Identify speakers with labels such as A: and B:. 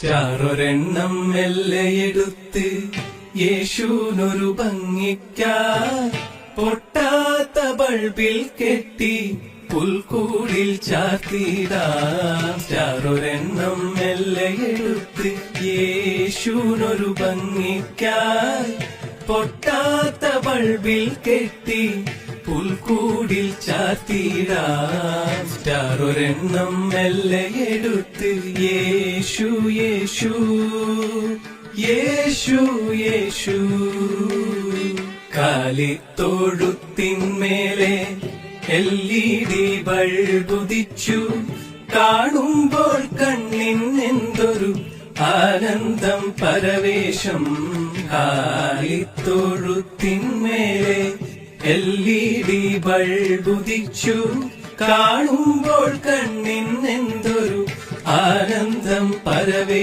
A: സ്റ്റാറൊരെണ്ണം മെല്ലെയെടുത്ത് യേശുനൊരു ഭംഗിക്കായി പൊട്ടാത്ത ബൾബിൽ കെട്ടി പുൽക്കൂടിൽ ചാർത്തിടാം. സ്റ്റാറൊരെണ്ണം മെല്ലെയെടുത്ത് യേശുനൊരു ഭംഗിക്കായി പൊട്ടാത്ത ബൾബിൽ കെട്ടി പുൽക്കൂടിൽ ചാർത്തിടാം. സ്റ്റാറൊരെണ്ണം മെല്ലെയെടുത്ത് യേശു യേശു യേശു യേശു. കാലിത്തൊഴുത്തിന്മേലെ LED ബൾബുദിച്ചു കാണുമ്പോൾ കണ്ണിനെന്തൊരു ആനന്ദം പരവേശം. കാലിത്തൊഴുത്തിന്മേലെ LED ബൾബുദിച്ചു കാണുമ്പോൾ കണ്ണിനെന്തൊരു ആനന്ദം പരവേശം.